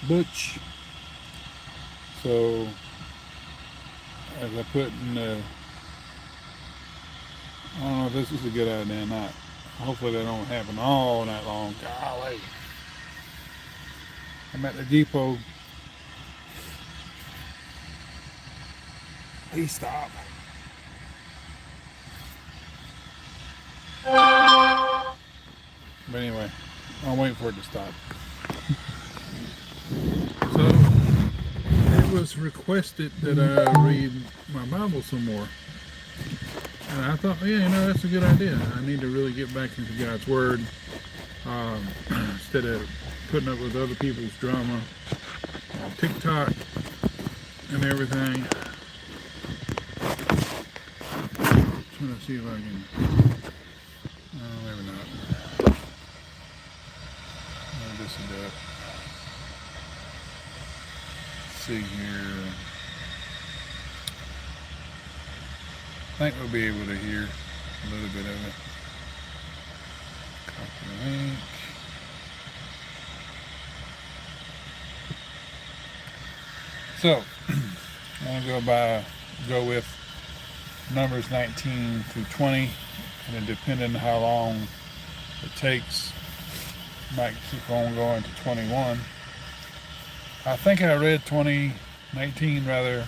Butch. So, as I put in the, I don't know if this is a good idea or not. Hopefully that don't happen all night long. Golly. I'm at the depot. Please stop. But anyway, I'm waiting for it to stop. So, it was requested that I read my Bible some more. And I thought, yeah, that's a good idea. I need to really get back into God's Word instead of putting up with other people's drama on TikTok and everything. Trying to see if I can. Maybe not. This will do it. Let's see here. I think we'll be able to hear a little bit of it. Copy the link. So, I'm going to go with Numbers 19 through 20, and then depending on how long it takes, might keep on going to 21. I think I read 19 rather.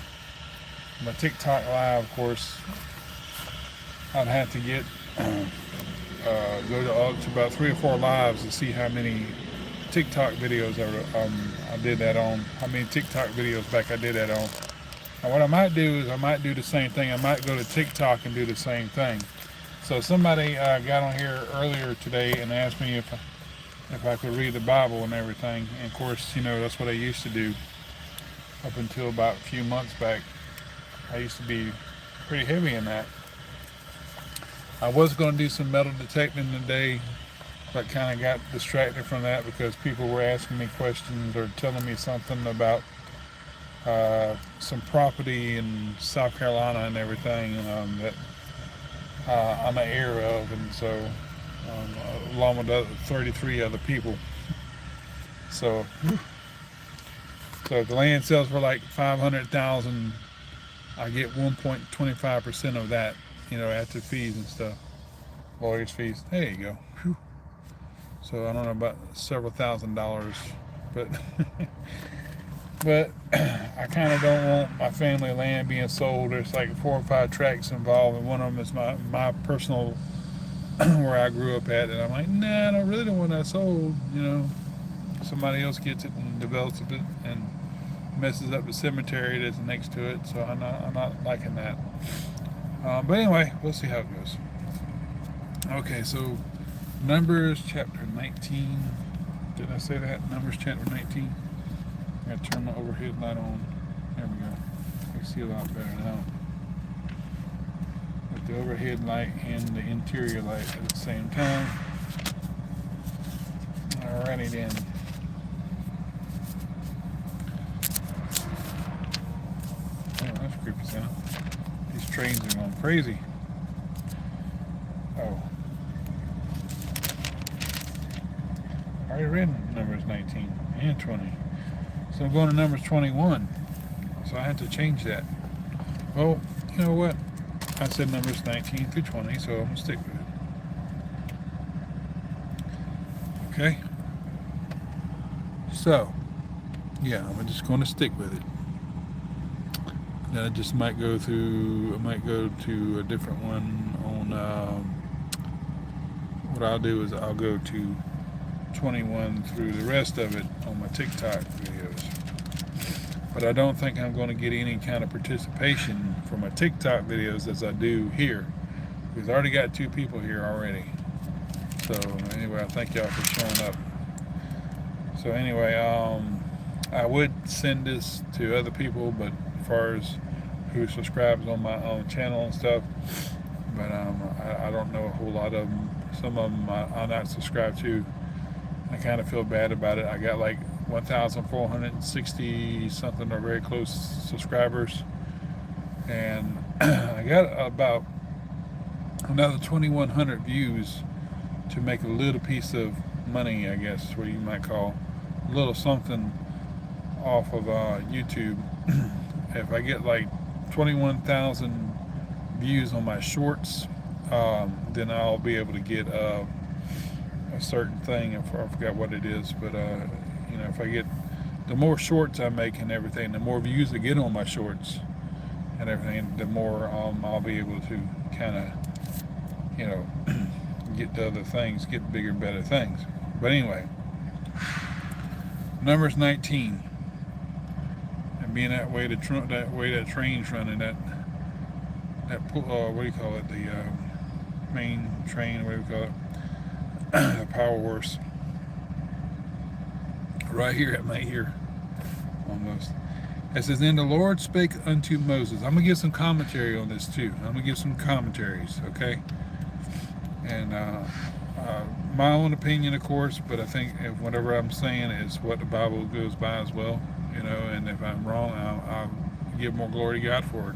My TikTok live, of course, I'd have to get go to about 3 or 4 lives to see how many TikTok videos I did that on. How many TikTok videos back I did that on. And what I might do is I might do the same thing. I might go to TikTok and do the same thing. So somebody got on here earlier today and asked me if I could read the Bible and everything. And of course, that's what I used to do up until about a few months back. I used to be pretty heavy in that. I was going to do some metal detecting today, but kind of got distracted from that because people were asking me questions or telling me something about some property in South Carolina and everything that I'm an heir of, and so along with 33 other people. So if the land sells for like $500,000, I get 1.25% of that, after fees and stuff, lawyers' fees. There you go. Whew. So I don't know about several $1,000s, but but I kind of don't want my family land being sold. There's like 4 or 5 tracts involved, and one of them is my personal where I grew up at, and I'm like, nah, I really don't want that sold. Somebody else gets it and develops it and messes up the cemetery that's next to it. So I'm not liking that. But anyway, we'll see how it goes. Okay, so Numbers chapter 19. Did I say that? Numbers chapter 19. I gotta turn the overhead light on. There we go. I can see a lot better now. With the overhead light and the interior light at the same time. Alrighty then. Oh, that's creepy sound. These trains are going crazy. Oh. I already read Numbers 19 and 20. So I'm going to Numbers 21. So I had to change that. Well, you know what? I said Numbers 19 through 20, so I'm going to stick with it. Okay? So, yeah, I'm just going to stick with it. Then I just might go to a different one on, what I'll do is I'll go to 21 through the rest of it on my TikTok videos. But I don't think I'm going to get any kind of participation for my TikTok videos as I do here. Because I already got 2 people here already. So anyway, I thank y'all for showing up. So anyway, I would send this to other people, but as far as who subscribes on my own channel and stuff, but I don't know a whole lot of them. Some of them I'm not subscribed to. I kind of feel bad about it. I got like 1,460 something or very close subscribers, and I got about another 2,100 views to make a little piece of money, I guess, what you might call a little something off of YouTube. If I get like 21,000 views on my shorts, then I'll be able to get a certain thing. I forgot what it is, but if I get the more shorts I make and everything, the more views I get on my shorts and everything, the more I'll be able to kind of, get to other things, get bigger, better things. But anyway, Numbers 19, and being that way, that train's running, that what do you call it? The main train, what do you call it? The power horse. Right here at my ear, almost. It says, "Then the Lord spake unto Moses." I'm gonna give some commentary on this too. I'm gonna give some commentaries, okay? And my own opinion, of course, but I think if whatever I'm saying is what the Bible goes by as well, and if I'm wrong, I'll give more glory to God for it,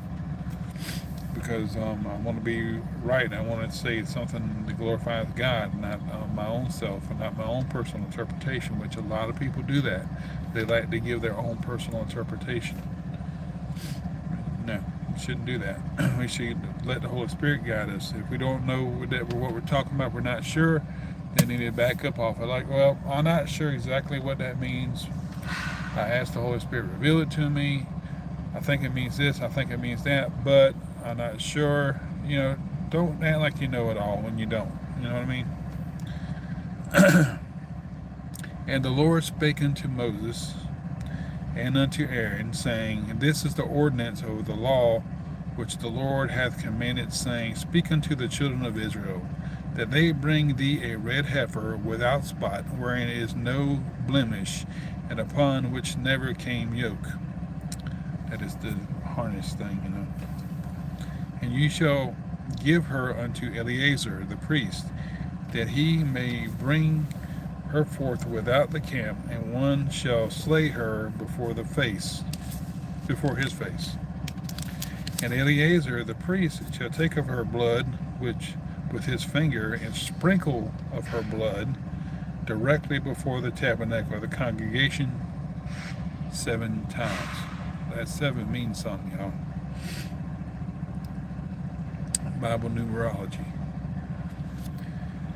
because I want to be right. I want to say something that glorifies God, not my own self, and not my own personal interpretation, which a lot of people do that. They like to give their own personal interpretation. No, we shouldn't do that. We should let the Holy Spirit guide us. If we don't know what we're talking about, we're not sure, then we need to back up off it. Like, well, I'm not sure exactly what that means. I asked the Holy Spirit to reveal it to me. I think it means this, I think it means that, but I'm not sure. Don't act like you know it all when you don't. You know what I mean? And the Lord spake unto Moses and unto Aaron, saying, This is the ordinance of the law which the Lord hath commanded, saying, Speak unto the children of Israel, that they bring thee a red heifer without spot, wherein is no blemish, and upon which never came yoke. That is the harness thing, And you shall give her unto Eleazar the priest, that he may bring her forth without the camp, and one shall slay her before his face. And Eleazar the priest shall take of her blood, which with his finger, and sprinkle of her blood directly before the tabernacle of the congregation 7 times. That 7 means something, y'all. Bible numerology.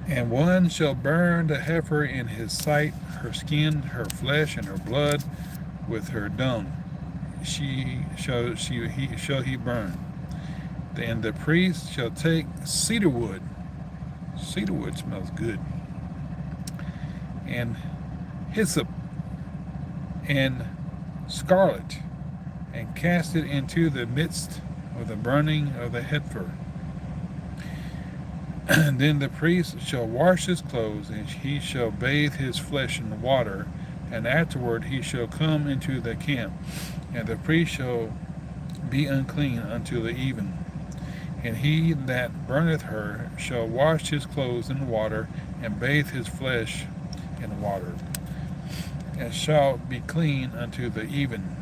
And one shall burn the heifer in his sight, her skin, her flesh, and her blood, with her dung. He shall burn. Then the priest shall take cedar wood. Cedar wood smells good. And hyssop and scarlet, and cast it into the midst of the burning of the heifer. And then the priest shall wash his clothes, and he shall bathe his flesh in the water, and afterward he shall come into the camp, and the priest shall be unclean until the even. And he that burneth her shall wash his clothes in water, and bathe his flesh in water, and shall be clean unto the even.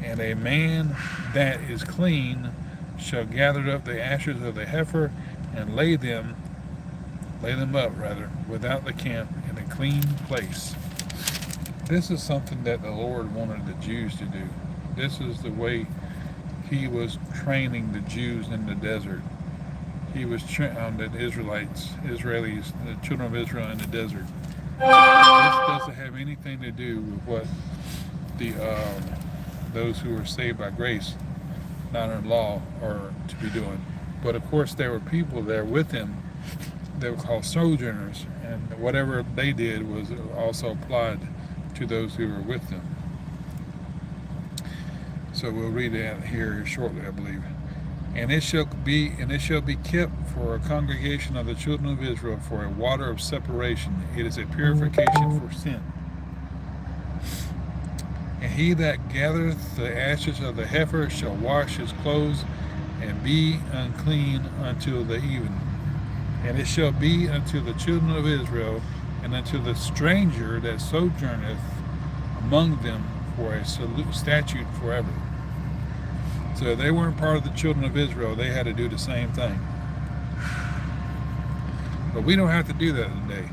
And a man that is clean shall gather up the ashes of the heifer, and lay them up without the camp in a clean place. This is something that the Lord wanted the Jews to do. This is the way he was training the Jews in the desert. He was training the Israelis, the children of Israel in the desert. This doesn't have anything to do with what those who are saved by grace, not in law, are to be doing. But of course, there were people there with him. They were called sojourners, and whatever they did was also applied to those who were with them. So we'll read that here shortly, I believe. And it shall be kept for a congregation of the children of Israel for a water of separation. It is a purification for sin. And he that gathereth the ashes of the heifer shall wash his clothes, and be unclean until the even. And it shall be unto the children of Israel, and unto the stranger that sojourneth among them, for a statute forever. So if they weren't part of the children of Israel, they had to do the same thing. But we don't have to do that today.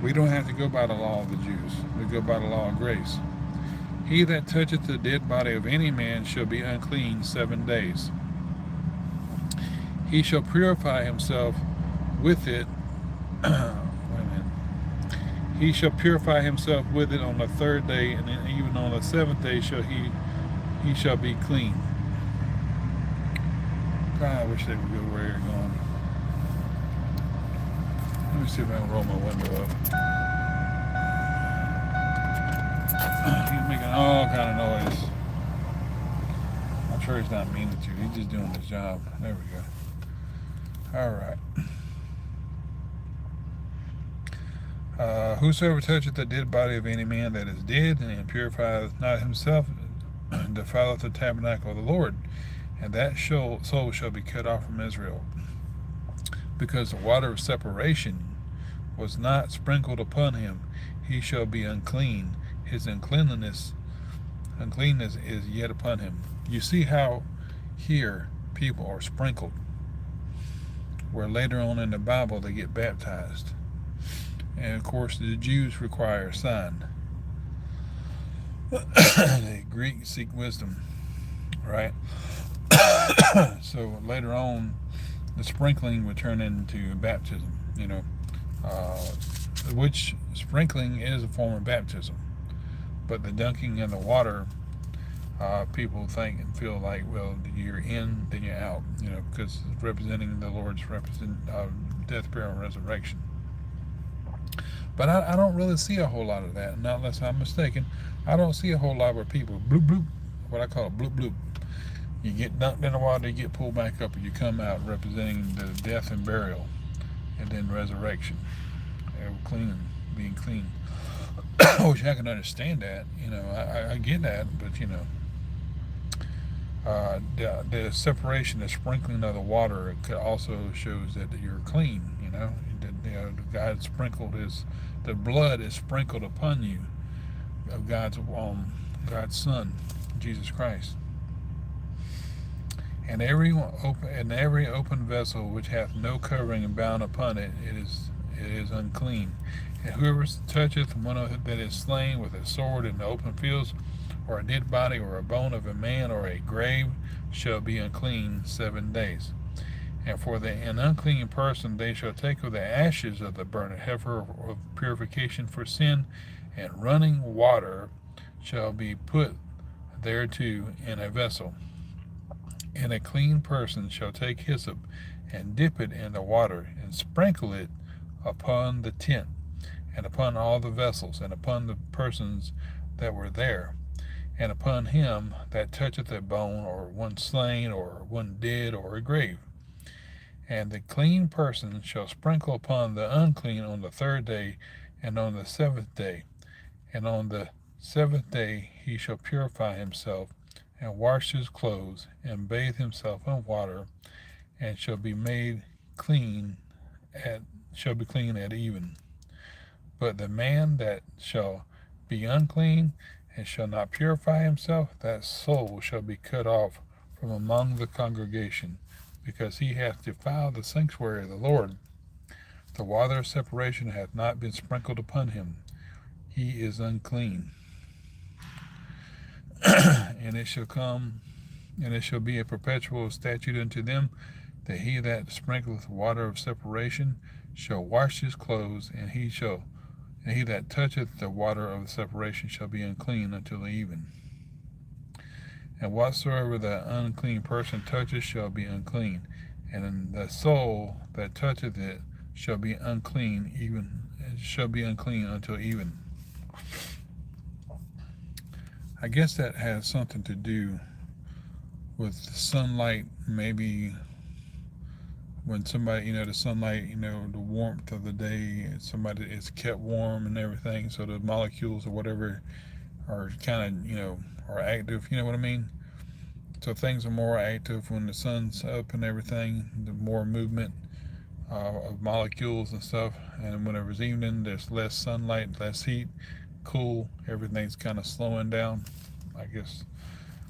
We don't have to go by the law of the Jews. We go by the law of grace. He that toucheth the dead body of any man shall be unclean 7 days. He shall purify himself with it. Wait a minute. He shall purify himself with it on the third day, and even on the seventh day shall he shall be clean. God, I wish they would go where you're going. Let me see if I can roll my window up. He's making all kind of noise. I'm sure he's not meaning to. He's just doing his job. There we go. All right. Whosoever toucheth the dead body of any man that is dead, and purifieth not himself, defileth the tabernacle of the Lord, and that soul shall be cut off from Israel. Because the water of separation was not sprinkled upon him, he shall be unclean. His uncleanness is yet upon him. You see how here people are sprinkled, where later on in the Bible they get baptized. And of course the Jews require a sign. The Greeks seek wisdom, right? So later on the sprinkling would turn into baptism, which sprinkling is a form of baptism. But the dunking in the water, people think and feel like, well, you're in, then you're out, because it's representing the Lord's death, burial, and resurrection. But I don't really see a whole lot of that, not unless I'm mistaken. I don't see a whole lot where people bloop bloop, what I call bloop bloop. You get dunked in the water, you get pulled back up, and you come out representing the death and burial, and then resurrection, clean, being clean. I wish I could understand that. I get that, but the separation, the sprinkling of the water, it also shows that you're clean. God sprinkled the blood is sprinkled upon you of God's Son, Jesus Christ. And every open vessel which hath no covering and bound upon it, it is unclean. And whoever toucheth one that is slain with a sword in the open fields, or a dead body, or a bone of a man, or a grave, shall be unclean 7 days. And for an unclean person they shall take of the ashes of the burnt heifer of purification for sin, and running water shall be put thereto in a vessel. And a clean person shall take hyssop, and dip it in the water, and sprinkle it upon the tent, and upon all the vessels, and upon the persons that were there, and upon him that toucheth a bone, or one slain, or one dead, or a grave. And the clean person shall sprinkle upon the unclean on the third day, and on the seventh day. And on the seventh day he shall purify himself, and wash his clothes, and bathe himself in water, and shall be clean at even. But the man that shall be unclean, and shall not purify himself, that soul shall be cut off from among the congregation, because he hath defiled the sanctuary of the Lord. The water of separation hath not been sprinkled upon him. He is unclean. And it shall be a perpetual statute unto them, that he that sprinkleth water of separation shall wash his clothes, and he that toucheth the water of separation shall be unclean until the even. And whatsoever the unclean person toucheth shall be unclean, and the soul that toucheth it shall be unclean until even. I guess that has something to do with sunlight, maybe when somebody, the sunlight, the warmth of the day, somebody is kept warm and everything, so the molecules or whatever are kind of, are active, you know what I mean? So things are more active when the sun's up and everything, the more movement of molecules and stuff. And whenever it's evening, there's less sunlight, less heat, cool, everything's kind of slowing down. I guess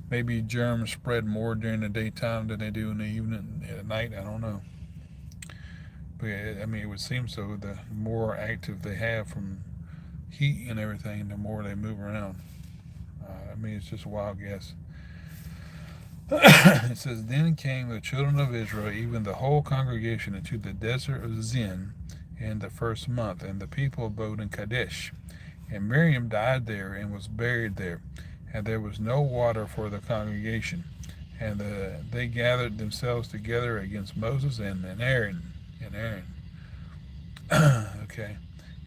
maybe germs spread more during the daytime than they do in the evening, at night, I don't know. But it would seem so. The more active they have from heat and everything, the more they move around. It's just a wild guess. It says, Then came the children of Israel, even the whole congregation, into the desert of Zin in the first month, and the people abode in Kadesh. And Miriam died there and was buried there, and there was no water for the congregation. And they gathered themselves together against Moses and Aaron. Okay.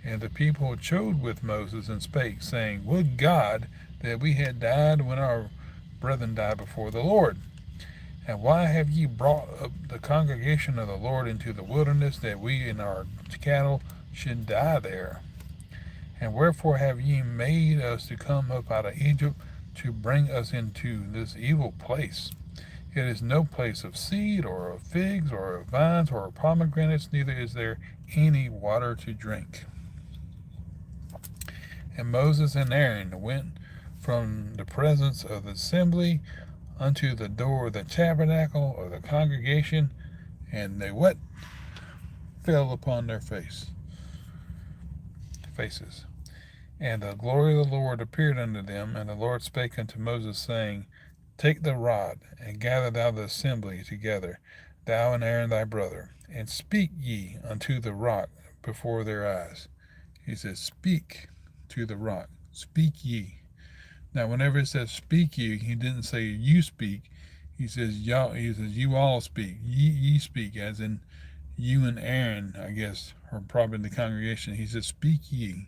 And the people chode with Moses and spake, saying, Would God that we had died when our brethren died before the Lord. And why have ye brought up the congregation of the Lord into the wilderness, that we and our cattle should die there? And wherefore have ye made us to come up out of Egypt to bring us into this evil place? It is no place of seed, or of figs, or of vines, or of pomegranates, neither is there any water to drink. And Moses and Aaron went from the presence of the assembly unto the door of the tabernacle of the congregation, and they what? Fell upon their faces. And the glory of the Lord appeared unto them, and the Lord spake unto Moses, saying, Take the rod, and gather thou the assembly together, thou and Aaron thy brother, and speak ye unto the rock before their eyes. He says, Speak to the rock. Speak ye. Now, whenever it says speak ye, he didn't say you speak. He says y'all. He says you all speak. Ye speak, as in you and Aaron, I guess, or probably the congregation. He says speak ye.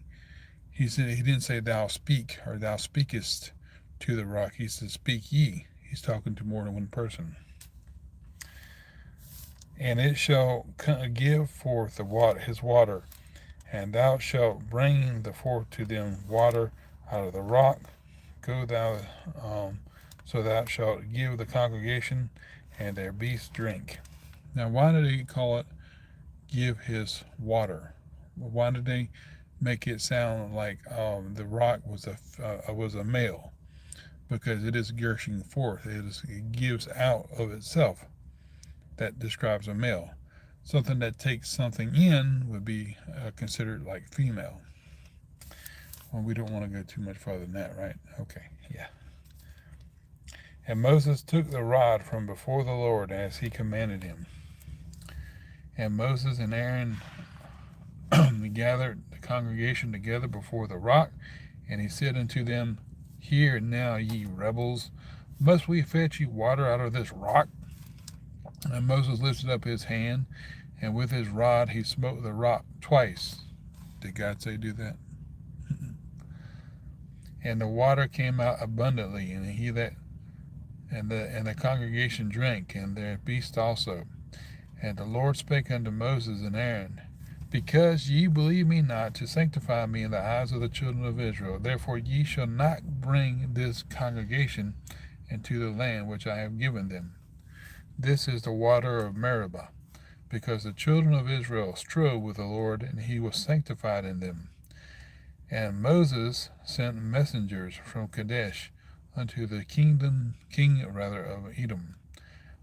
He didn't say thou speak or thou speakest to the rock. He says speak ye. He's talking to more than one person. And it shall give forth his water, and thou shalt bring forth to them water out of the rock. Go thou, so thou shalt give the congregation and their beasts drink. Now, why did he call it give his water? Why did they make it sound like the rock was a male? Because it is gushing forth. It gives out of itself. That describes a male. Something that takes something in would be considered like female. Well, we don't want to go too much further than that, right? Okay, yeah. And Moses took the rod from before the Lord as he commanded him. And Moses and Aaron gathered the congregation together before the rock, and he said unto them, Hear now, ye rebels, must we fetch you water out of this rock? And Moses lifted up his hand, and with his rod he smote the rock twice. Did God say do that? And the water came out abundantly, and the congregation drank, and their beasts also. And the Lord spake unto Moses and Aaron, Because ye believe me not to sanctify me in the eyes of the children of Israel, therefore ye shall not bring this congregation into the land which I have given them. This is the water of Meribah, because the children of Israel strove with the Lord, and he was sanctified in them. And Moses sent messengers from Kadesh unto the king of Edom.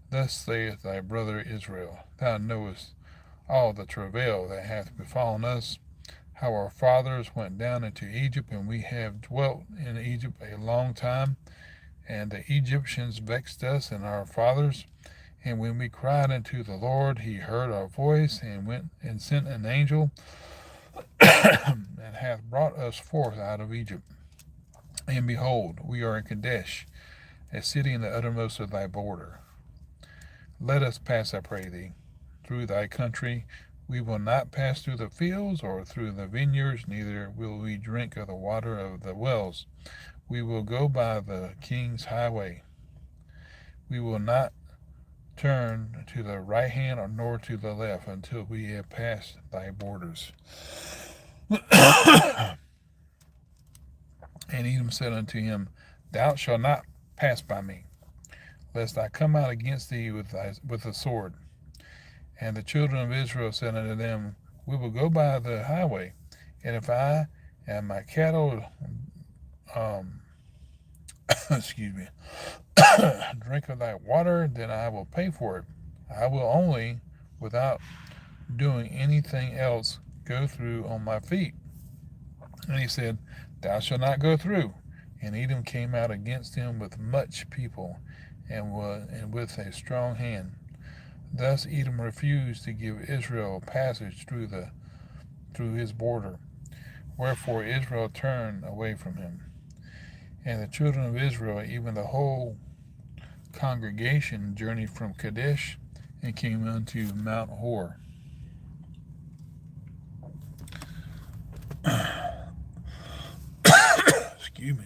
Thus saith thy brother Israel, Thou knowest all the travail that hath befallen us, how our fathers went down into Egypt, and we have dwelt in Egypt a long time, and the Egyptians vexed us and our fathers. And when we cried unto the Lord, he heard our voice, and went and sent an angel, and hath brought us forth out of Egypt. And behold, we are in Kadesh, a city in the uttermost of thy border. Let us pass, I pray thee, through thy country. We will not pass through the fields or through the vineyards, neither will we drink of the water of the wells. We will go by the king's highway. We will not turn to the right hand nor to the left until we have passed thy borders. And Edom said unto him, Thou shalt not pass by me, lest I come out against thee with a sword. And the children of Israel said unto them, We will go by the highway, and if I and my cattle drink of thy water, then I will pay for it. I will only, without doing anything else, go through on my feet. And he said, Thou shalt not go through. And Edom came out against him with much people and with a strong hand. Thus Edom refused to give Israel passage through his border. Wherefore Israel turned away from him. And the children of Israel, even the whole congregation, journeyed from Kadesh and came unto Mount Hor. Excuse me.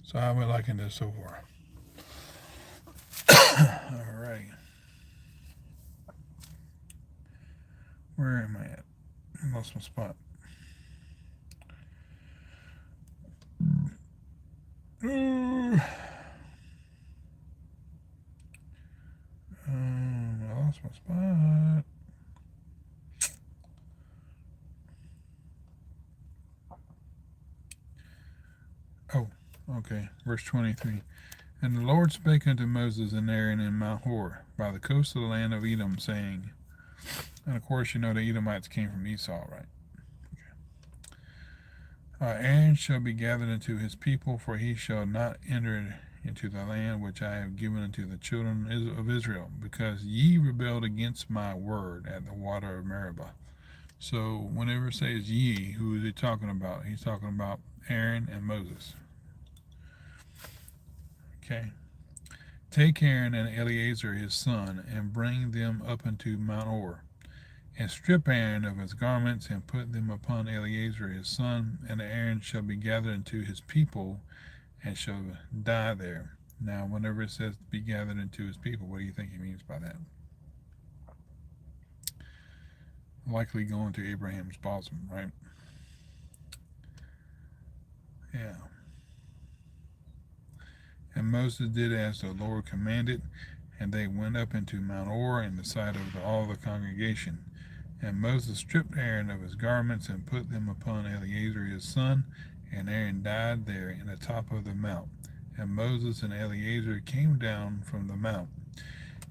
So how are we liking this so far? All right. Where am I at? I lost my spot. I lost my spot. Oh, okay. Verse 23. And the Lord spake unto Moses and Aaron in Mount Hor, by the coast of the land of Edom, saying, and of course you know the Edomites came from Esau, right? Okay. Aaron shall be gathered unto his people, for he shall not enter into the land which I have given unto the children of Israel, because ye rebelled against my word at the water of Meribah. So whenever it says ye, who is he talking about? He's talking about Aaron and Moses. Okay. Take Aaron and Eleazar his son, and bring them up unto Mount Hor, and strip Aaron of his garments, and put them upon Eleazar his son, and Aaron shall be gathered unto his people, and shall die there. Now, whenever it says be gathered into his people, what do you think he means by that? Likely going to Abraham's bosom, right? Yeah. And Moses did as the Lord commanded, and they went up into Mount Hor in the sight of all the congregation. And Moses stripped Aaron of his garments and put them upon Eleazar his son, and Aaron died there in the top of the mount. And Moses and Eleazar came down from the mount.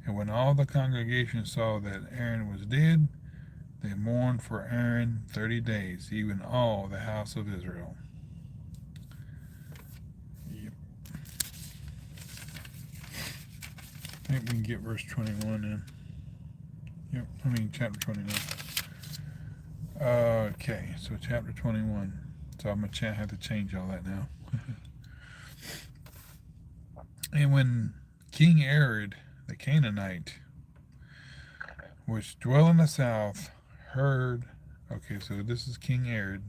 And when all the congregation saw that Aaron was dead, they mourned for Aaron 30 days, even all the house of Israel. Yep. I think we can get verse 21 in. Yep, chapter 29. Okay, so chapter 21. So I'm going to have to change all that now. And when King Herod, the Canaanite, which dwell in the south, heard. Okay, so this is King Herod.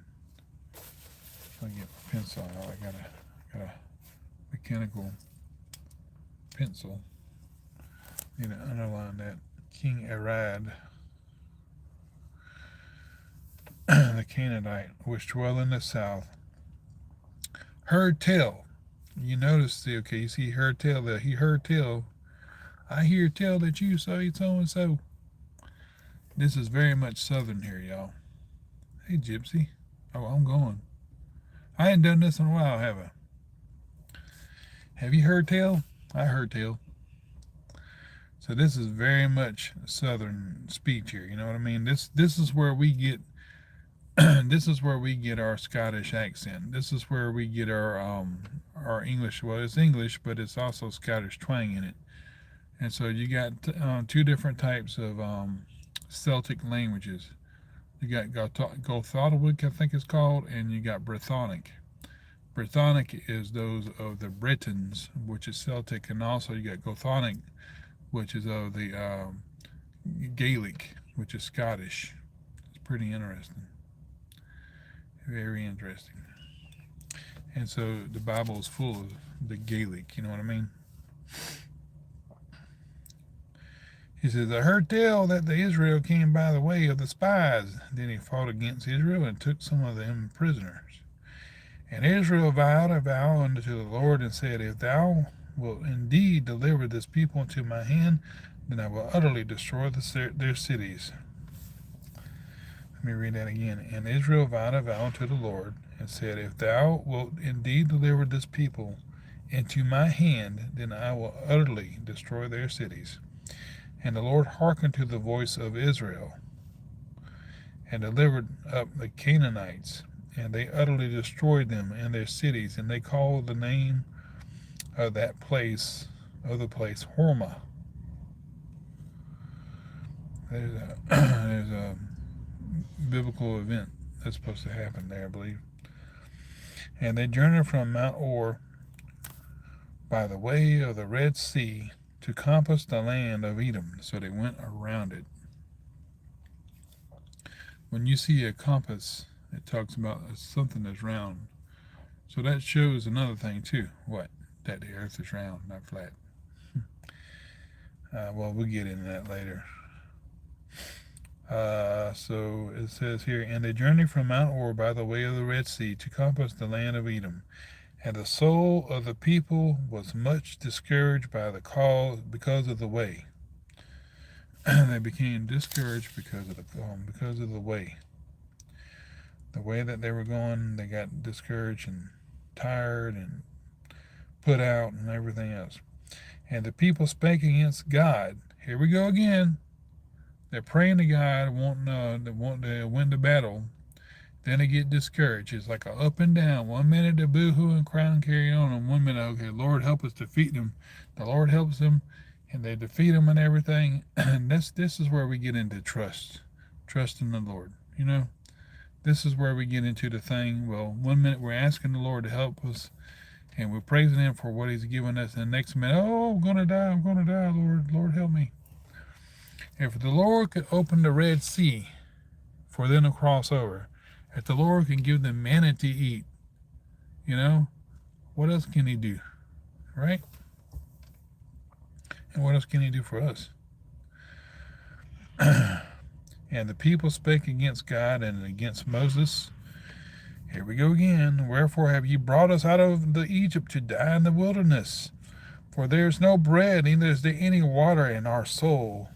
Let me get my pencil out. I got a mechanical pencil. Need to underline that. King Herod, the Canaanite, which dwell in the south, heard tell. You notice, okay, you see heard tell that he heard tell. I hear tell that you say so and so. This is very much southern here, y'all. Hey, Gypsy. Oh, I'm going. I ain't done this in a while, have I? Have you heard tell? I heard tell. So this is very much southern speech here. You know what I mean? This is where we get this is where we get our Scottish accent. This is where we get our English. Well, it's English, but it's also Scottish twang in it. And so you got two different types of Celtic languages. You got Gothotawic, I think it's called, and you got Brythonic. Brythonic is those of the Britons, which is Celtic, and also you got Gothonic, which is of the Gaelic, which is Scottish. It's pretty interesting. Very interesting. And so the Bible is full of the Gaelic, you know what I mean? He says, I heard tell that the Israel came by the way of the spies. Then he fought against Israel and took some of them prisoners. And Israel vowed a vow unto the Lord and said, if thou wilt indeed deliver this people into my hand, then I will utterly destroy their cities. Let me read that again. And Israel vowed a vow unto the Lord and said, if thou wilt indeed deliver this people into my hand, then I will utterly destroy their cities. And the Lord hearkened to the voice of Israel. and delivered up the Canaanites, and they utterly destroyed them and their cities, and they called the name of that place, Hormah. There's a biblical event that's supposed to happen there, I believe. And they journeyed from Mount Or by the way of the Red Sea to compass the land of Edom. So they went around it. When you see a compass, it talks about something that's round. So that shows another thing too. What? That the earth is round, not flat. Well, we'll get into that later. So it says here, and they journeyed from Mount Or by the way of the Red Sea to compass the land of Edom. And the soul of the people was much discouraged by the cause because of the way. They became discouraged because of the way. The way that they were going, they got discouraged and tired and put out and everything else. And the people spake against God. Here we go again. They're praying to God, wanting to win the battle. Then they get discouraged. It's like a up and down. 1 minute they boo-hoo and cry and carry on, and 1 minute, okay, Lord help us defeat them. The Lord helps them, and they defeat them and everything. And this is where we get into trust in the Lord. You know, this is where we get into the thing. Well, 1 minute we're asking the Lord to help us, and we're praising Him for what He's given us. And the next minute, oh, I'm gonna die, Lord help me. If the Lord could open the Red Sea for them to cross over, if the Lord can give them manna to eat, you know, what else can He do, right? And what else can He do for us? And the people spake against God and against Moses. Here we go again. Wherefore have ye brought us out of the Egypt to die in the wilderness? For there is no bread, neither is there any water, and our soul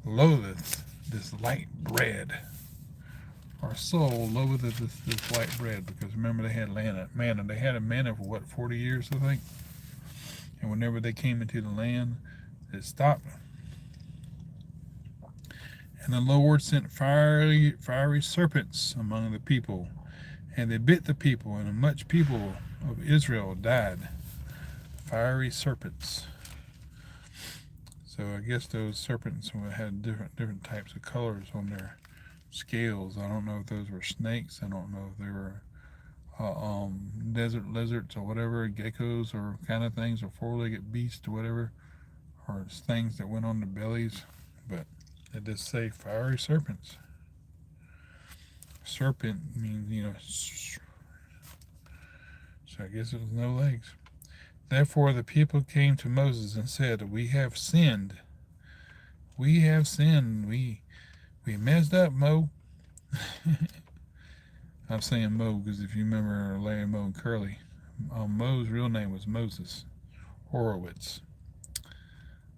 loatheth this light bread. Our soul loatheth this light bread, because remember they had manna. They had a manna for 40 years, I think. And whenever they came into the land, it stopped. And the Lord sent fiery serpents among the people, and they bit the people, and much people of Israel died. Fiery serpents. So I guess those serpents had different types of colors on their scales. I don't know if those were snakes. I don't know if they were desert lizards or whatever, geckos or kind of things, or four-legged beasts or whatever, or things that went on their bellies. But it does say fiery serpents. Serpent means, you know, so I guess it was no legs. Therefore the people came to Moses and said, We have sinned. We messed up, Mo. I'm saying Mo because if you remember Larry, Moe, and Curly, Mo's real name was Moses Horowitz.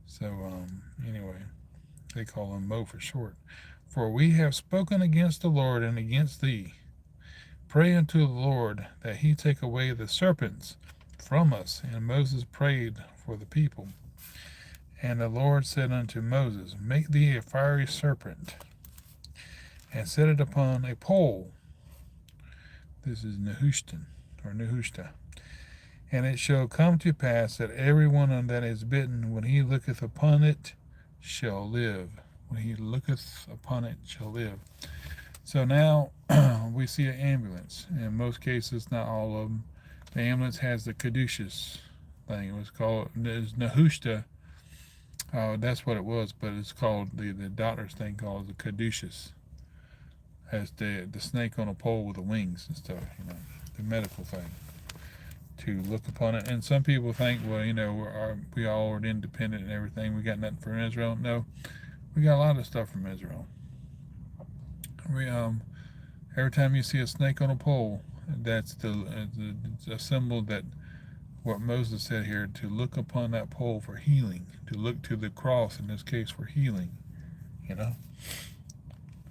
So anyway, they call him Mo for short. For we have spoken against the Lord and against thee. Pray unto the Lord that he take away the serpents from us. And Moses prayed for the people. And the Lord said unto Moses, Make thee a fiery serpent, and set it upon a pole. This is Nehushta. And it shall come to pass that every one that is bitten, when he looketh upon it, shall live. When he looketh upon it, shall live. So now we see an ambulance. In most cases, not all of them. The ambulance has the caduceus thing. It was called Nehushta. That's what it was, but it's called the doctor's thing called the caduceus. Has the snake on a pole with the wings and stuff, you know, the medical thing. To look upon it. And some people think, well, you know, we all are independent and everything. We got nothing from Israel. No, we got a lot of stuff from Israel. Every time you see a snake on a pole, that's a symbol that what Moses said here, to look upon that pole for healing, to look to the cross in this case for healing, you know.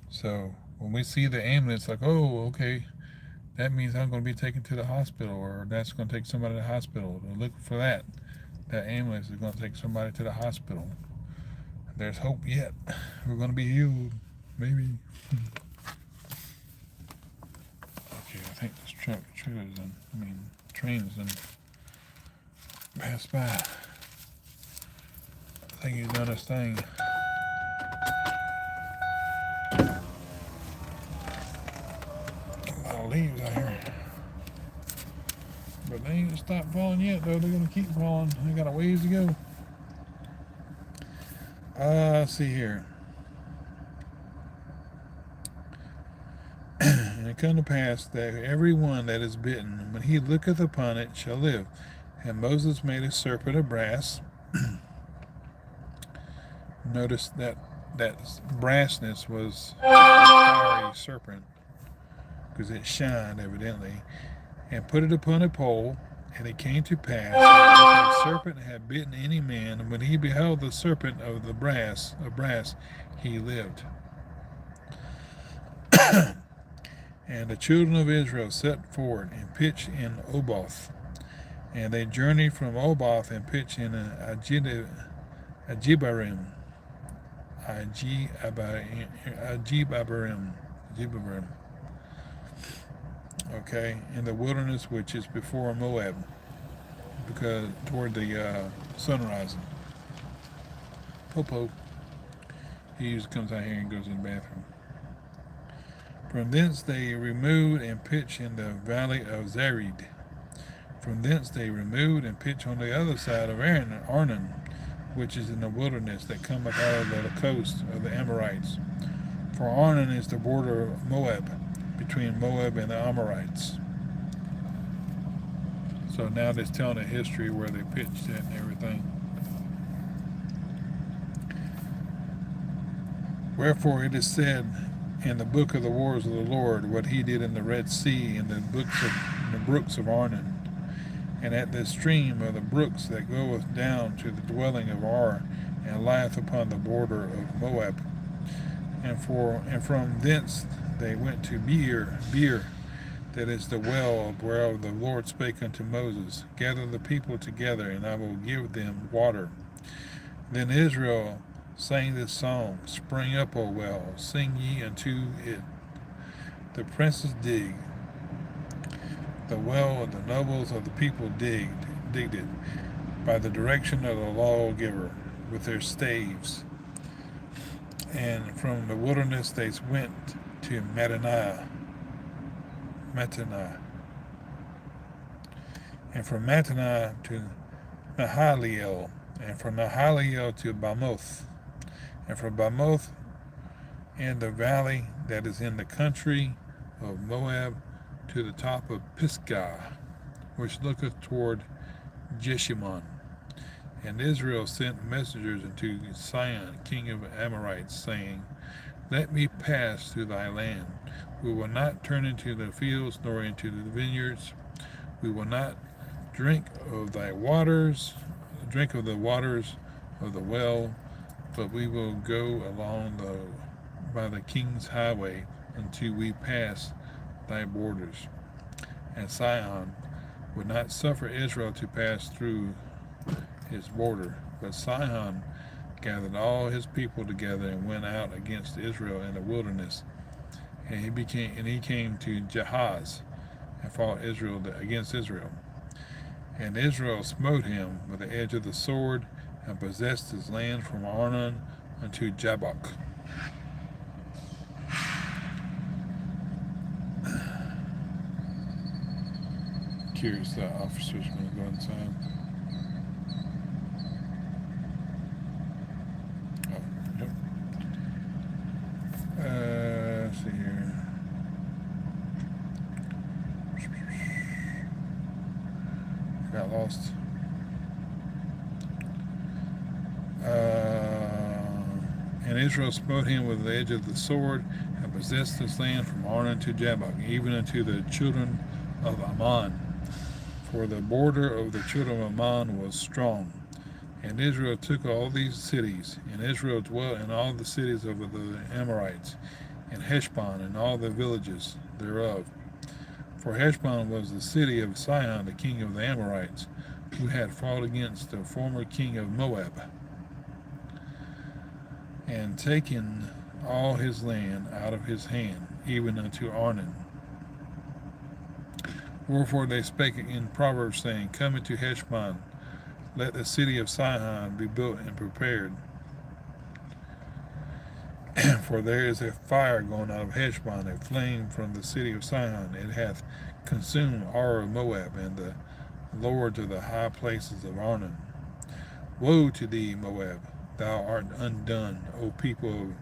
So when we see the ambulance, like, oh, okay, that means I'm going to be taken to the hospital, or that's going to take somebody to the hospital. Look for that. That ambulance is going to take somebody to the hospital. There's hope yet. We're going to be healed, maybe. think this train is in passed by. I think he's done his thing. A lot of leaves out here. But they ain't stopped falling yet, though. They're going to keep falling. They got a ways to go. Let's see here. And it come to pass that every one that is bitten, when he looketh upon it, shall live. And Moses made a serpent of brass. Notice that brassness was a fiery serpent, because it shined evidently, and put it upon a pole. And it came to pass that if a serpent had bitten any man, when he beheld the serpent of brass, he lived. And the children of Israel set forward and pitched in Oboth. And they journeyed from Oboth and pitched in Ajibarim. Okay, in the wilderness which is before Moab, because toward the sun rising. Popo. He usually comes out here and goes in the bathroom. From thence they removed and pitched in the valley of Zared. From thence they removed and pitched on the other side of Arnon, which is in the wilderness that cometh out of the coast of the Amorites. For Arnon is the border of Moab, between Moab and the Amorites. So now they're telling a history where they pitched it and everything. Wherefore it is said in the book of the wars of the Lord what he did in the Red Sea, in the brooks of Arnon, and at the stream of the brooks that goeth down to the dwelling of Ar, and lieth upon the border of Moab. And from thence they went to Beer, that is the well whereof the Lord spake unto Moses, gather the people together, and I will give them water. Then Israel sang this song, Spring up, O well, sing ye unto it. The princes digged the well, and the nobles of the people digged it, by the direction of the lawgiver, with their staves. And from the wilderness they went to Mattanah. And from Mattanah to Nahaliel, and from Nahaliel to Bamoth, and from Bamoth in the valley that is in the country of Moab to the top of Pisgah, which looketh toward Jeshimon. And Israel sent messengers unto Sihon, king of Amorites, saying, Let me pass through thy land. We will not turn into the fields, nor into the vineyards. We will not drink of the waters of the well, but we will go along by the king's highway until we pass thy borders. And Sihon would not suffer Israel to pass through his border, but Sihon gathered all his people together and went out against Israel in the wilderness. And he came to Jahaz and fought against Israel. And Israel smote him with the edge of the sword and possessed his land from Arnon unto Jabbok. Curious the officers going to go inside. Let's see here. Got lost. And Israel smote him with the edge of the sword, and possessed his land from Arnon to Jabbok, even unto the children of Ammon. For the border of the children of Ammon was strong. And Israel took all these cities, and Israel dwelt in all the cities of the Amorites, and Heshbon, and all the villages thereof. For Heshbon was the city of Sihon, the king of the Amorites, who had fought against the former king of Moab, and taken all his land out of his hand, even unto Arnon. Wherefore they spake in Proverbs, saying, Come into Heshbon, let the city of Sihon be built and prepared. For there is a fire going out of Heshbon, a flame from the city of Sihon. It hath consumed Ar of Moab, and the lords of the high places of Arnon. Woe to thee, Moab! Thou art undone, O people of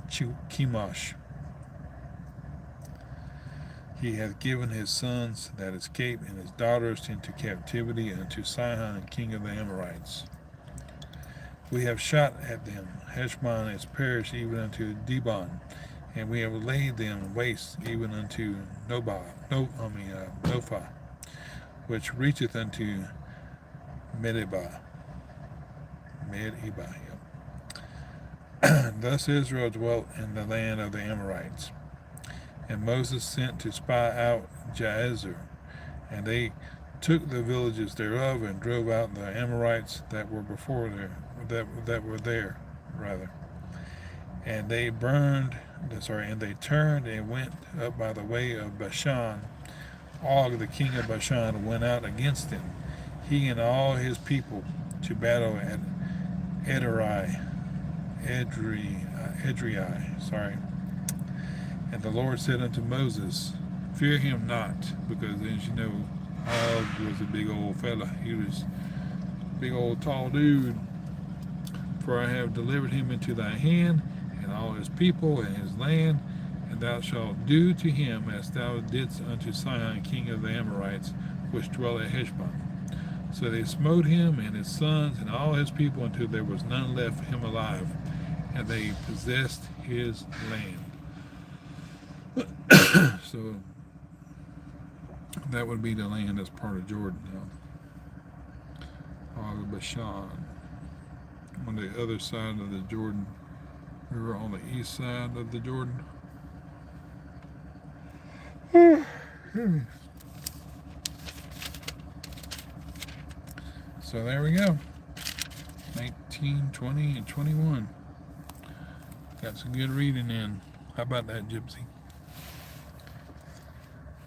Chemosh. He hath given his sons that escaped and his daughters into captivity unto Sihon, king of the Amorites. We have shot at them. Heshbon is perished even unto Dibon, and we have laid them waste even unto Nophah, which reacheth unto Medeba. Thus Israel dwelt in the land of the Amorites. And Moses sent to spy out Jazer, and they took the villages thereof and drove out the Amorites that were before there, that were there, rather. And they turned and went up by the way of Bashan. Og, the king of Bashan, went out against them, he and all his people, to battle at Edrei. And the Lord said unto Moses, Fear him not, because as you know, Og was a big old fella. He was a big old tall dude. For I have delivered him into thy hand, and all his people and his land, and thou shalt do to him as thou didst unto Sihon, king of the Amorites, which dwell at Heshbon. So they smote him and his sons and all his people until there was none left him alive, and they possessed his land. So that would be the land that's part of Jordan now. Og Bashan. On the other side of the Jordan River, on the east side of the Jordan. So there we go. 19, 20, and 21. Got some good reading in. How about that, Gypsy?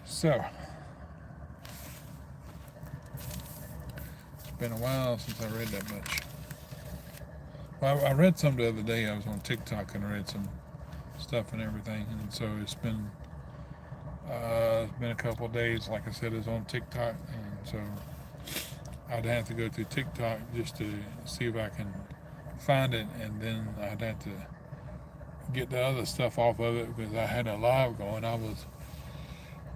So, it's been a while since I read that much. Well, I read some the other day. I was on TikTok and I read some stuff and everything, and so it's been a couple of days. Like I said, it's on TikTok, and so I'd have to go through TikTok just to see if I can find it, and then I'd have to get the other stuff off of it because I had a live going. I was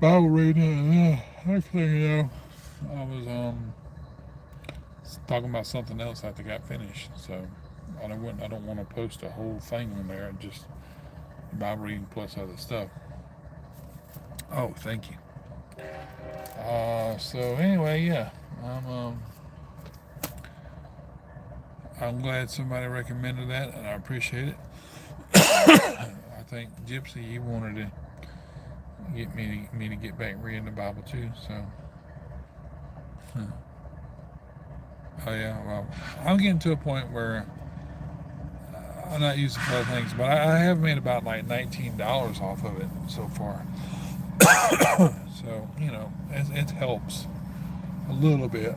Bible reading, and next thing you know, I was talking about something else after I got finished. So I don't want to post a whole thing on there. Just Bible reading plus other stuff. Oh, thank you. So anyway, yeah, I'm glad somebody recommended that, and I appreciate it. I think Gypsy, you wanted to get me to get back reading the Bible too. So, oh yeah, well, I'm getting to a point where I'm not using for other things, but I have made about like $19 off of it so far. So it helps a little bit.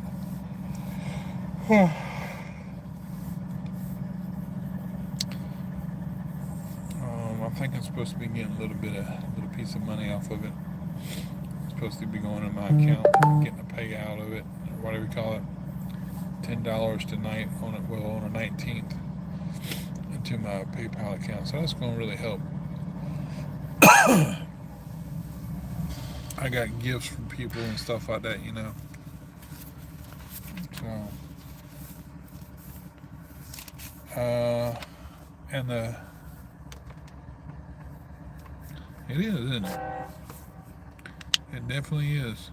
I think I'm supposed to be getting a little piece of money off of it. It's supposed to be going in my account, getting a payout of it, or whatever you call it. $10 tonight on the 19th into my PayPal account. So that's going to really help. I got gifts from people and stuff like that, So, and it is, isn't it? It definitely is.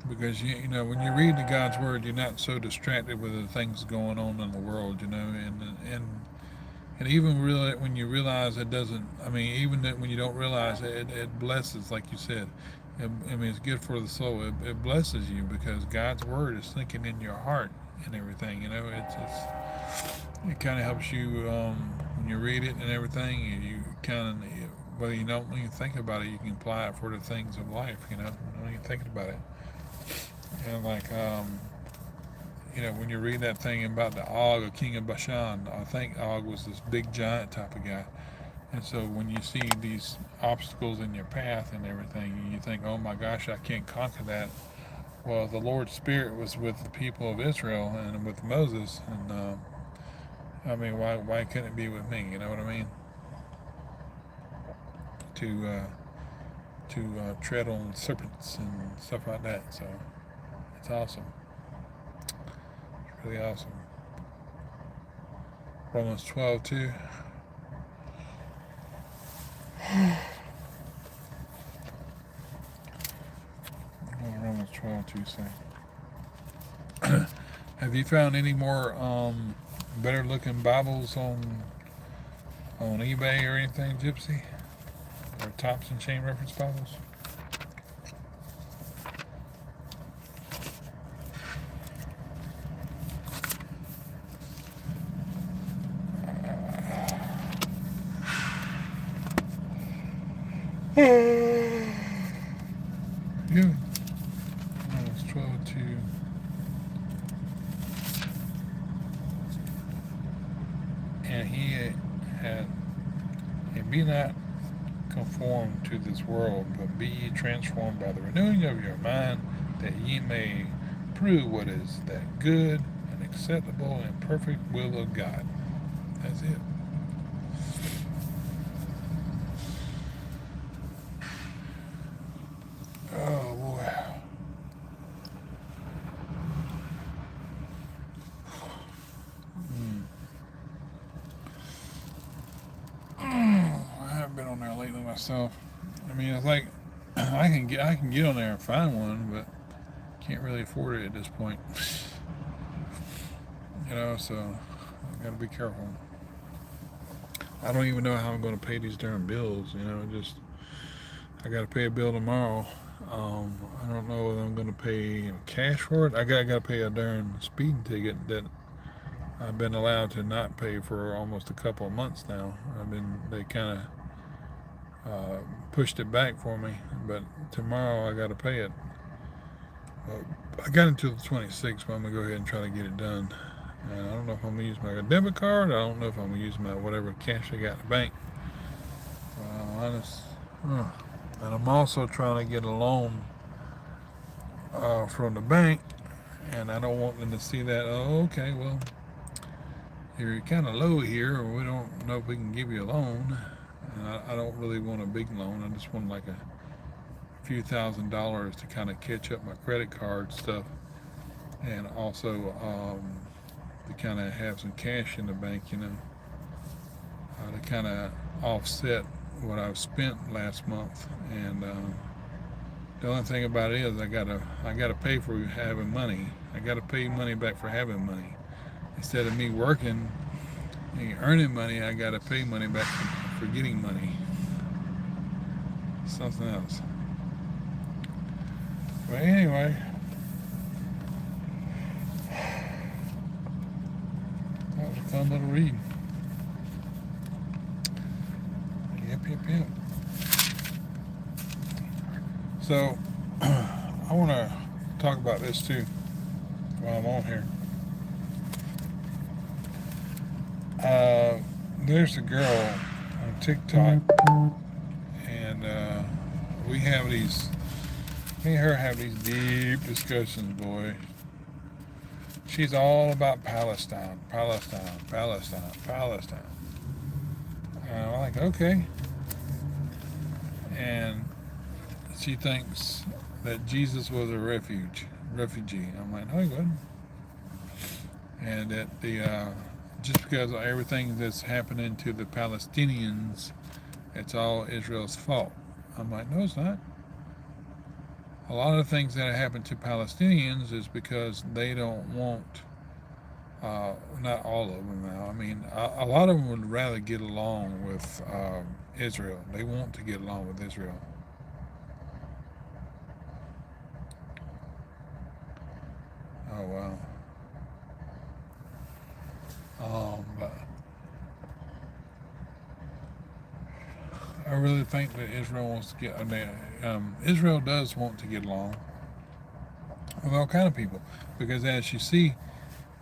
Because when you read the God's word, you're not so distracted with the things going on in the world, and even really when you realize it doesn't. I mean, even when you don't realize it blesses, like you said. It's good for the soul. It blesses you because God's word is sinking in your heart and everything. It kind of helps you when you read it and everything. You kind of whether you don't even think about it, you can apply it for the things of life. Don't even thinking about it. And like, when you read that thing about the Og, a king of Bashan, I think Og was this big giant type of guy. And so when you see these obstacles in your path and everything, you think, oh my gosh, I can't conquer that. Well, the Lord's Spirit was with the people of Israel and with Moses, and I mean, why couldn't it be with me? You know what I mean? To tread on serpents and stuff like that. So it's awesome. It's really awesome. Romans 12:2. Romans 12:2 say. Have you found any more better looking Bibles on eBay or anything, Gypsy? Or Tops and Chain Reference Bibles? Yeah. Romans 12:2. And be not conformed to this world, but be ye transformed by the renewing of your mind, that ye may prove what is that good and acceptable and perfect will of God. That's it. Oh boy. I haven't been on there lately myself. I mean, it's like I can get on there and find one, but can't really afford it at this point. So I gotta be careful. I don't even know how I'm going to pay these darn bills. I got to pay a bill tomorrow. I don't know whether I'm going to pay cash for it. I got to pay a darn speeding ticket that I've been allowed to not pay for almost a couple of months now. They kind of pushed it back for me, but tomorrow I got to pay it. I got until the 26th, but I'm going to go ahead and try to get it done. And I don't know if I'm going to use my debit card. I don't know if I'm going to use my whatever cash I got in the bank. And I'm also trying to get a loan from the bank, and I don't want them to see that. Oh, okay, well, you're kind of low here, or we don't know if we can give you a loan. And I don't really want a big loan. I just want like a few $1,000s to kind of catch up my credit card stuff, and also to kind of have some cash in the bank, to kind of offset what I've spent last month. And the only thing about it is I gotta pay for having money. I gotta pay money back for having money. Instead of me working and earning money, I gotta pay money back for getting money. Something else. But anyway, that was a fun little read. Yep. So, I want to talk about this too while I'm on here. There's a girl on TikTok, and me and her have these deep discussions, boy. She's all about Palestine. And I'm like, okay. And she thinks that Jesus was a refugee. I'm like, no, he wasn't. And that just because of everything that's happening to the Palestinians, it's all Israel's fault. I'm like, no, it's not. A lot of things that happen to Palestinians is because they don't want, not all of them now, I mean, a lot of them would rather get along with Israel. They want to get along with Israel. Oh, wow. But, all I really think that Israel wants to get. Israel does want to get along with all kind of people, because as you see,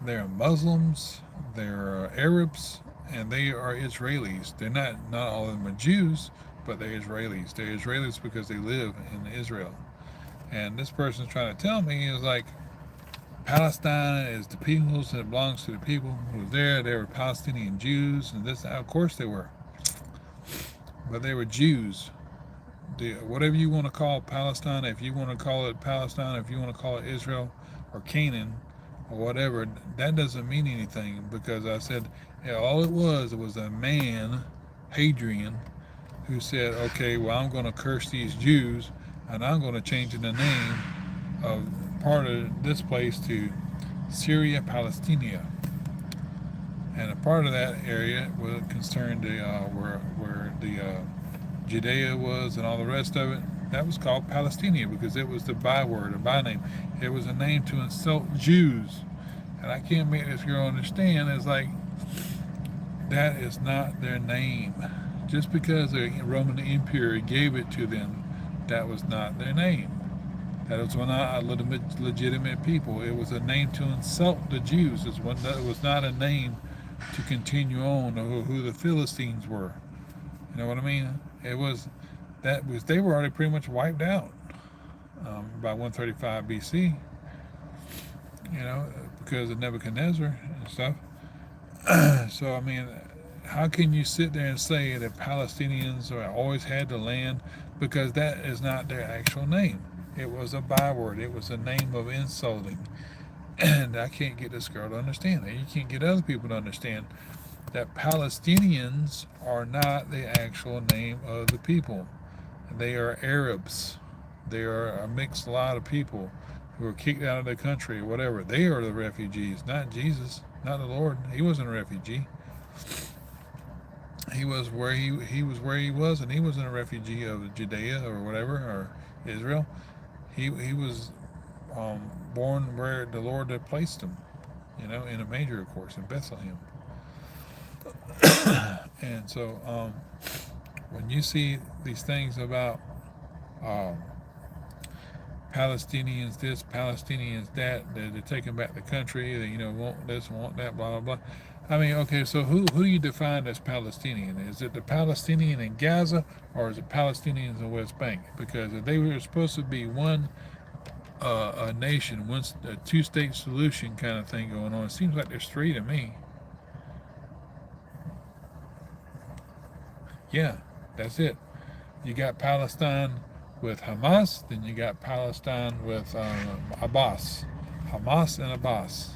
there are Muslims, there are Arabs, and they are Israelis. They're not all of them are Jews, but they're Israelis. They're Israelis because they live in Israel. And this person's trying to tell me is like Palestine is the peoples, and it belongs to the people who were there. They were Palestinian Jews, and this, of course, they were, but they were Jews. Whatever you want to call Palestine, if you want to call it Palestine, if you want to call it Israel or Canaan or whatever, that doesn't mean anything, because I said, yeah, all it was a man, Hadrian, who said, okay, well, I'm going to curse these Jews, and I'm going to change the name of part of this place to Syria Palestina. And a part of that area was concerned where the Judea was and all the rest of it. That was called Palestinia because it was the byword or byname. It was a name to insult Jews. And I can't make this girl understand. It's like, that is not their name. Just because the Roman Empire gave it to them, that was not their name. That was not a legitimate people. It was a name to insult the Jews. It was not a name to continue on who the Philistines were. You know what I mean? It was they were already pretty much wiped out by 135 BC. You know, because of Nebuchadnezzar and stuff. So I mean, how can you sit there and say that Palestinians always had the land? Because that is not their actual name. It was a byword. It was a name of insulting. And I can't get this girl to understand that. You can't get other people to understand that Palestinians are not the actual name of the people. They are Arabs. They are a mixed lot of people who were kicked out of the country or whatever. They are the refugees, not Jesus, not the Lord. He wasn't a refugee. He was where he was where he was, and he wasn't a refugee of Judea or whatever, or Israel. He was born where the Lord had placed him, you know, in a manger, of course, in Bethlehem. And so when you see these things about Palestinians this, Palestinians that, they're taking back the country, they, you know, want this, want that, blah, blah, blah. I mean, okay, so who do you define as Palestinian? Is it the Palestinian in Gaza, or is it Palestinians in the West Bank? Because if they were supposed to be one a nation, a two-state solution kind of thing going on, it seems like there's three to me. Yeah, that's it. You got Palestine with Hamas, then you got Palestine with Abbas. Hamas and Abbas.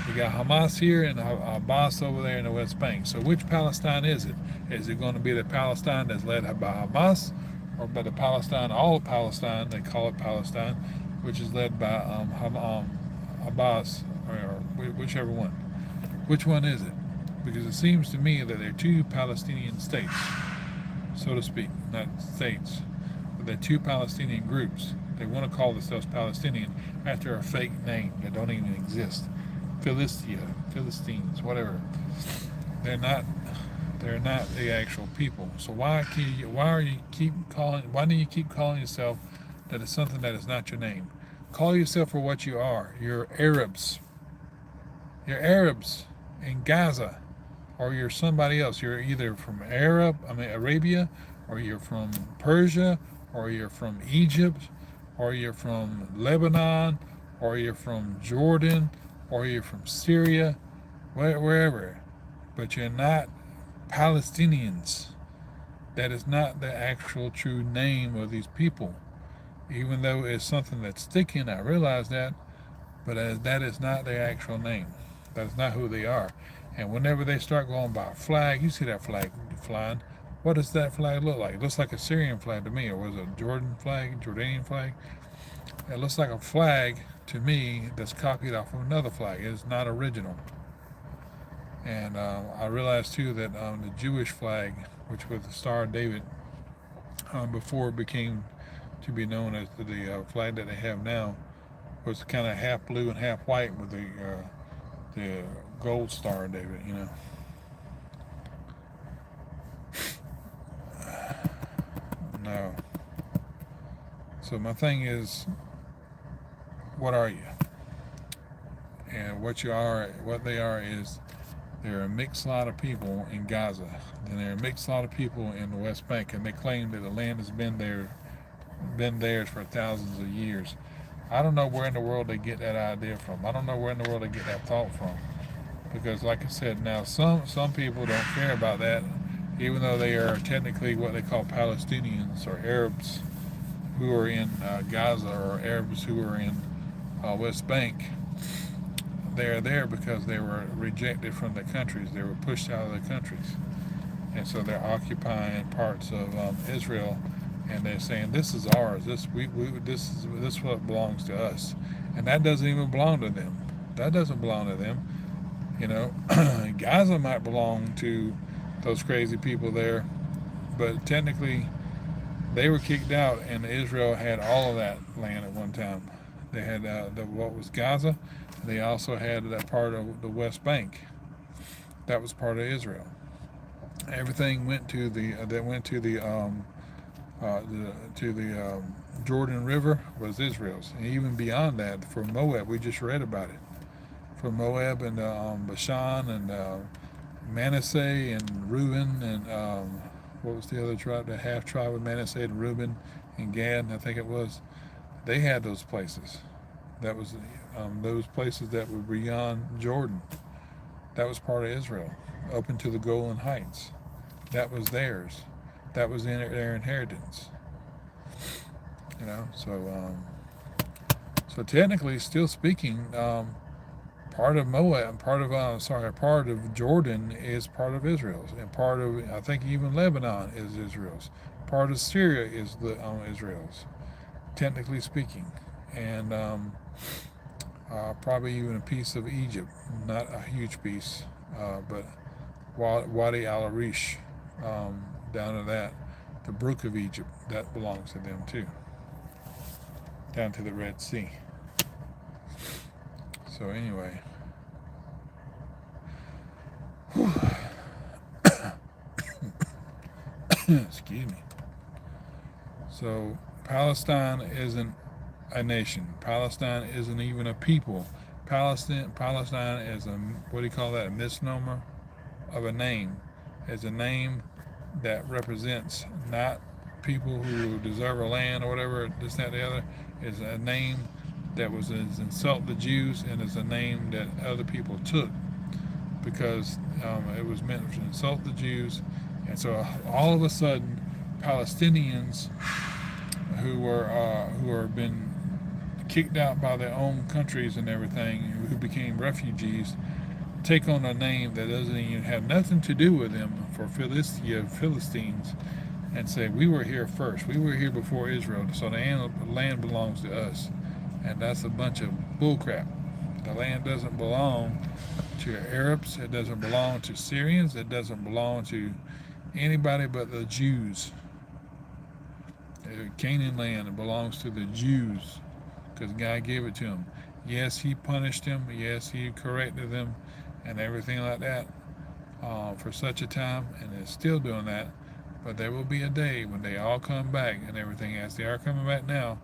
You got Hamas here and Abbas over there in the West Bank. So which Palestine is it? Is it going to be the Palestine that's led by Hamas, or by the Palestine, all of Palestine, they call it Palestine, which is led by Abbas, or whichever one? Which one is it? Because it seems to me that there are two Palestinian states, so to speak, not states, but they're two Palestinian groups. They want to call themselves Palestinian after a fake name that don't even exist. Philistia, Philistines, whatever. They're not the actual people. So why do you keep calling yourself that is something that is not your name? Call yourself for what you are. You're Arabs. You're Arabs in Gaza, or you're somebody else. You're either from Arabia, or you're from Persia, or you're from Egypt, or you're from Lebanon, or you're from Jordan, or you're from Syria, wherever. But you're not Palestinians. That is not the actual true name of these people. Even though it's something that's sticking, I realize that, but that is not their actual name. That's not who they are. And whenever they start going by a flag, you see that flag flying. What does that flag look like? It looks like a Syrian flag to me, or was it a Jordanian flag? It looks like a flag to me that's copied off of another flag. It's not original. And I realized too that the Jewish flag, which was the Star of David, before it became to be known as the flag that they have now, was kind of half blue and half white with the gold Star of David, you know. So my thing is, what are you? And what they are is there are a mixed lot of people in Gaza. And there are a mixed lot of people in the West Bank, and they claim that the land has been theirs for thousands of years. I don't know where in the world they get that idea from. I don't know where in the world they get that thought from. Because like I said, now some people don't care about that, even though they are technically what they call Palestinians or Arabs who are in Gaza, or Arabs who are in West Bank. They are there because they were rejected from their countries. They were pushed out of their countries, and so they're occupying parts of Israel, and they're saying this is ours. This is what belongs to us, and that doesn't even belong to them. That doesn't belong to them. You know, Gaza might belong to those crazy people there, but technically they were kicked out, and Israel had all of that land at one time. They had what was Gaza. They also had that part of the West Bank. That was part of Israel. Everything went to the Jordan River was Israel's, and even beyond that, for Moab, we just read about it. For Moab and Bashan and Manasseh and Reuben and what was the other tribe? The half tribe of Manasseh and Reuben and Gad, I think it was. They had those places. That was those places that were beyond Jordan. That was part of Israel, up into the Golan Heights. That was theirs. That was their inheritance. You know, so technically, still speaking, part of Moab, part of Jordan is part of Israel's, and part of, I think, even Lebanon is Israel's. Part of Syria is Israel's, technically speaking, and probably even a piece of Egypt, not a huge piece, but Wadi al-Arish, down to that, the brook of Egypt, that belongs to them too, down to the Red Sea. So anyway, excuse me. So Palestine isn't a nation. Palestine isn't even a people. Palestine is a, what do you call that? A misnomer of a name. Is a name that represents not people who deserve a land or whatever, this, that, the other. Is a name that was insult the Jews, and is a name that other people took because it was meant to insult the Jews. And so all of a sudden, Palestinians who are been kicked out by their own countries and everything, who became refugees, take on a name that doesn't even have nothing to do with them for Philistines, and say, we were here first. We were here before Israel, so the land belongs to us. And that's a bunch of bullcrap. The land doesn't belong to Arabs. It doesn't belong to Syrians. It doesn't belong to anybody but the Jews. Canaan land, it belongs to the Jews because God gave it to them. Yes, he punished them. Yes, he corrected them and everything like that for such a time, and is still doing that. But there will be a day when they all come back and everything, as they are coming back now,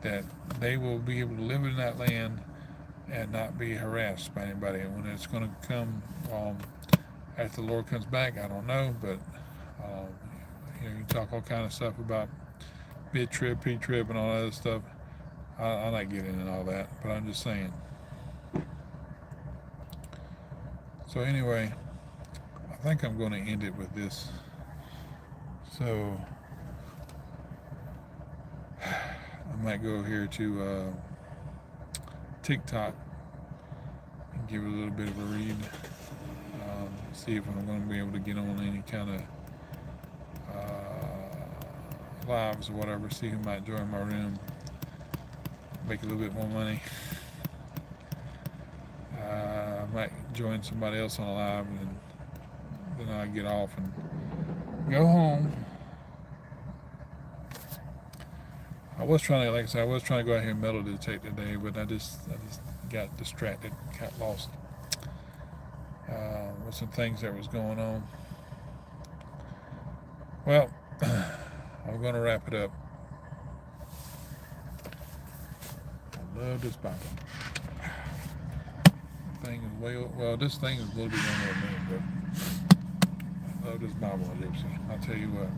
that they will be able to live in that land and not be harassed by anybody. And when it's going to come after the Lord comes back, I don't know, but you talk all kind of stuff about mid-trib, pre-trib, and all that other stuff. I'm not getting into all that, but I'm just saying. So anyway, I think I'm going to end it with this. So I might go here to TikTok and give it a little bit of a read. See if I'm going to be able to get on any kind of lives or whatever. See who might join my room. Make a little bit more money. I might join somebody else on a live, and then I get off and go home. I was trying to go out here and meditate today, but I just got distracted, got lost with some things that was going on. Well, I'm going to wrap it up. Love this Bible. Thing is well, this thing is a little bit younger than me, but I love this Bible, Gypsy. I'll tell you what.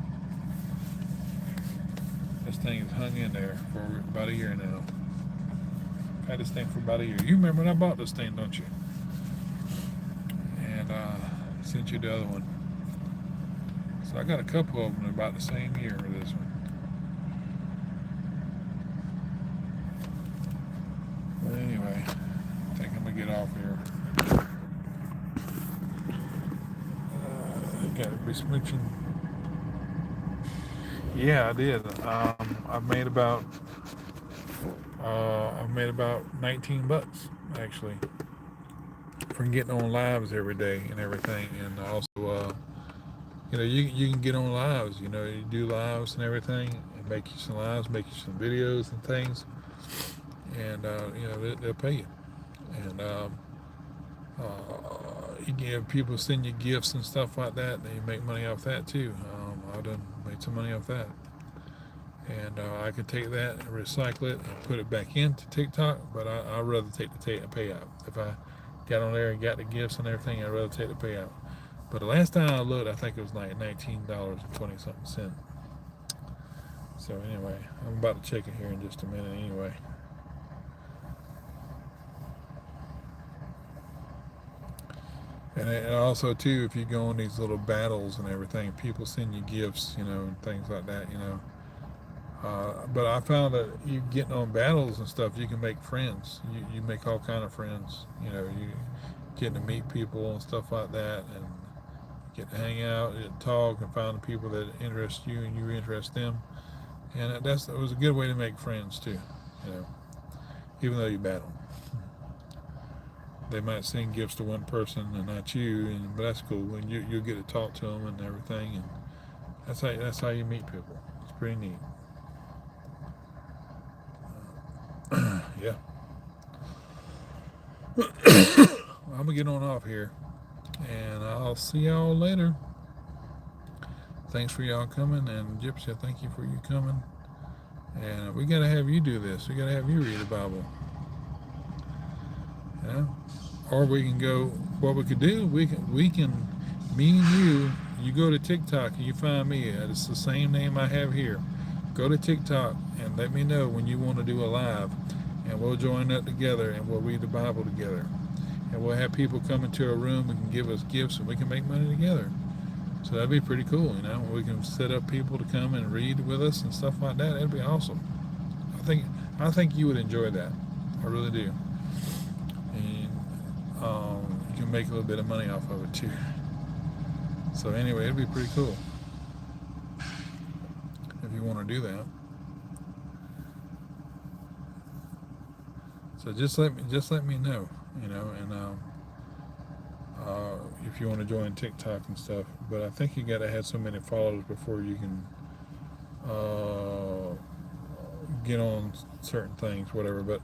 This thing is hung in there for about a year now. I've had this thing for about a year. You remember when I bought this thing, don't you? And sent you the other one. So I got a couple of them about the same year as this one. But anyway, I think I'm gonna get off here. Got to be smooching. Yeah, I did. I've made about $19 actually from getting on lives every day and everything, and also you can get on lives. You do lives and everything, and make you some lives, make you some videos and things, and they'll pay you. And you give people send you gifts and stuff like that, and you make money off that too. I've done made some money off that, and I could take that and recycle it and put it back into TikTok, but I'd rather take the payout. If I got on there and got the gifts and everything, I'd rather take the payout. But the last time I looked, I think it was like $19.20-something. So anyway, I'm about to check it here in just a minute anyway. And also too, if you go on these little battles and everything, people send you gifts, and things like that, But I found that you getting on battles and stuff, you can make friends. You make all kind of friends. You getting to meet people and stuff like that, and get to hang out and talk and find the people that interest you and you interest them. And it was a good way to make friends too. Even though you battle. They might send gifts to one person and not you, but that's cool. And you'll get to talk to them and everything, and that's how you meet people. It's pretty neat. Yeah. I'm gonna get on off here, and I'll see y'all later. Thanks for y'all coming, and Gypsy, thank you for you coming. And we gotta have you do this. We gotta have you read the Bible. Yeah. Or we can go. What we could do, we can, me and you go to TikTok and you find me. It's the same name I have here. Go to TikTok and let me know when you want to do a live, and we'll join up together and we'll read the Bible together. And we'll have people come into our room and can give us gifts, and we can make money together. So that'd be pretty cool, We can set up people to come and read with us and stuff like that. That'd be awesome. I think you would enjoy that. I really do. And you can make a little bit of money off of it too. So anyway, it'd be pretty cool if you want to do that. So just let me know, and if you want to join TikTok and stuff. But I think you got to have so many followers before you can get on certain things, whatever. But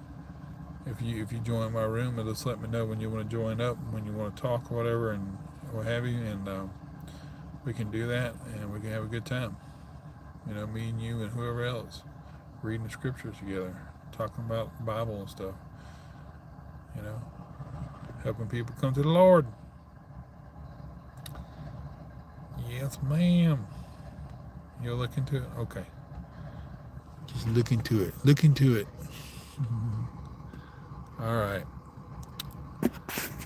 if you join my room, just let me know when you want to join up, when you want to talk or whatever, and what have you, and we can do that, and we can have a good time. Me and you and whoever else, reading the scriptures together, talking about the Bible and stuff. Helping people come to the Lord. Yes, ma'am. You'll look into it? Okay. Just look into it. Look into it. All right.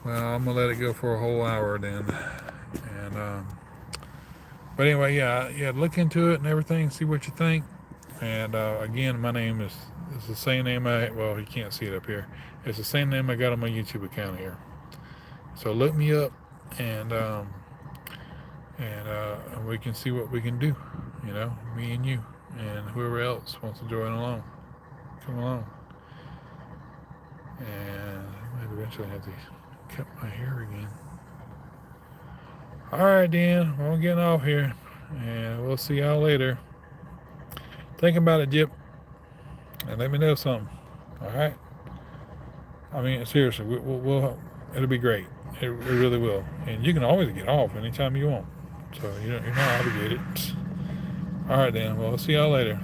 Well, I'm going to let it go for a whole hour then. And, but anyway, yeah, look into it and everything, see what you think. And again, my name is the same name you can't see it up here. It's the same name I got on my YouTube account here. So look me up, and we can see what we can do, me and you, and whoever else wants to join along, come along. And I might eventually have to cut my hair again. All right, Dan, well, I'm getting off here, and we'll see y'all later. Think about it, Jip, and let me know something. All right? I mean, seriously, we'll it'll be great. It really will. And you can always get off anytime you want. So you're not obligated. All right, then. Well, see y'all later.